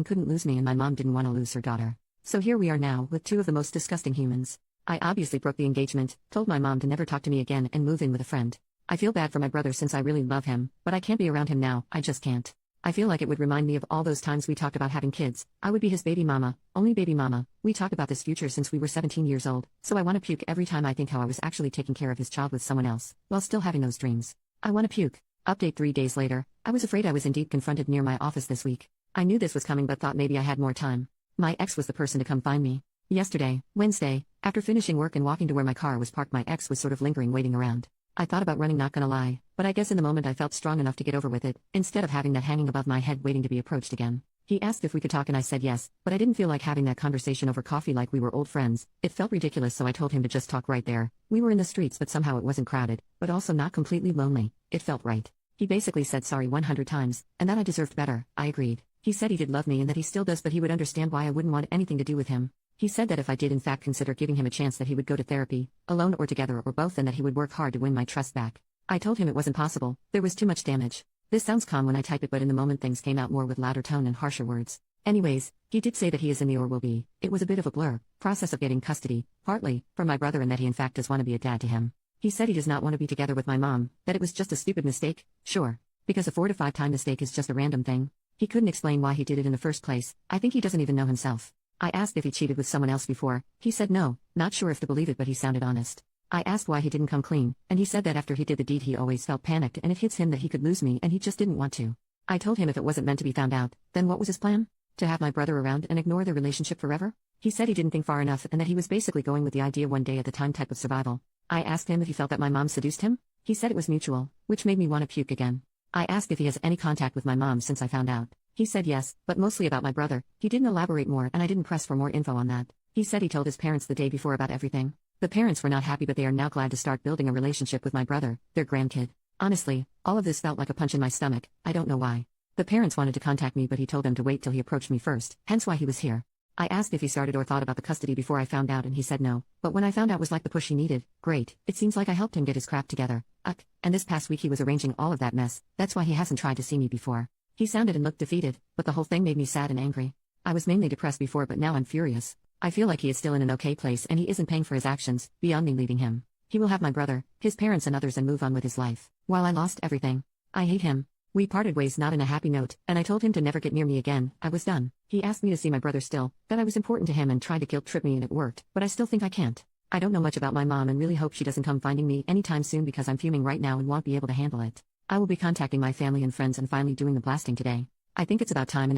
couldn't lose me and my mom didn't want to lose her daughter. So here we are now, with two of the most disgusting humans. I obviously broke the engagement, told my mom to never talk to me again and move in with a friend. I feel bad for my brother since I really love him, but I can't be around him now, I just can't. I feel like it would remind me of all those times we talked about having kids. I would be his baby mama, only baby mama. We talked about this future since we were 17 years old, so I want to puke every time I think how I was actually taking care of his child with someone else, while still having those dreams. I want to puke. Update 3 days later, I was afraid I was indeed confronted near my office this week. I knew this was coming but thought maybe I had more time. My ex was the person to come find me. Yesterday, Wednesday, after finishing work and walking to where my car was parked, my ex was sort of lingering waiting around. I thought about running, not gonna lie, but I guess in the moment I felt strong enough to get over with it, instead of having that hanging above my head waiting to be approached again. He asked if we could talk and I said yes, but I didn't feel like having that conversation over coffee like we were old friends. It felt ridiculous, so I told him to just talk right there. We were in the streets but somehow it wasn't crowded, but also not completely lonely. It felt right. He basically said sorry 100 times, and that I deserved better. I agreed. He said he did love me and that he still does, but he would understand why I wouldn't want anything to do with him. He said that if I did in fact consider giving him a chance that he would go to therapy, alone or together or both, and that he would work hard to win my trust back. I told him it wasn't possible, there was too much damage. This sounds calm when I type it, but in the moment things came out more with louder tone and harsher words. Anyways, he did say that he is in the or will be. It was a bit of a blur, process of getting custody, partly, from my brother, and that he in fact does want to be a dad to him. He said he does not want to be together with my mom, that it was just a stupid mistake, sure. Because a 4 to 5 time mistake is just a random thing. He couldn't explain why he did it in the first place. I think he doesn't even know himself. I asked if he cheated with someone else before. He said no, not sure if to believe it, but he sounded honest. I asked why he didn't come clean, and he said that after he did the deed he always felt panicked and it hits him that he could lose me and he just didn't want to. I told him if it wasn't meant to be found out, then what was his plan? To have my brother around and ignore the relationship forever? He said he didn't think far enough and that he was basically going with the idea one day at the time type of survival. I asked him if he felt that my mom seduced him. He said it was mutual, which made me want to puke again. I asked if he has any contact with my mom since I found out. He said yes, but mostly about my brother. He didn't elaborate more and I didn't press for more info on that. He said he told his parents the day before about everything. The parents were not happy, but they are now glad to start building a relationship with my brother, their grandkid. Honestly, all of this felt like a punch in my stomach. I don't know why. The parents wanted to contact me, but he told them to wait till he approached me first, hence why he was here. I asked if he started or thought about the custody before I found out and he said no, but when I found out was like the push he needed. Great, it seems like I helped him get his crap together. And this past week he was arranging all of that mess. That's why he hasn't tried to see me before. He sounded and looked defeated, but the whole thing made me sad and angry. I was mainly depressed before, but now I'm furious. I feel like he is still in an okay place and he isn't paying for his actions, beyond me leaving him. He will have my brother, his parents and others and move on with his life, while I lost everything. I hate him. We parted ways not in a happy note, and I told him to never get near me again. I was done. He asked me to see my brother still, that I was important to him, and tried to guilt trip me, and it worked, but I still think I can't. I don't know much about my mom and really hope she doesn't come finding me anytime soon because I'm fuming right now and won't be able to handle it. I will be contacting my family and friends and finally doing the blasting today. I think it's about time. And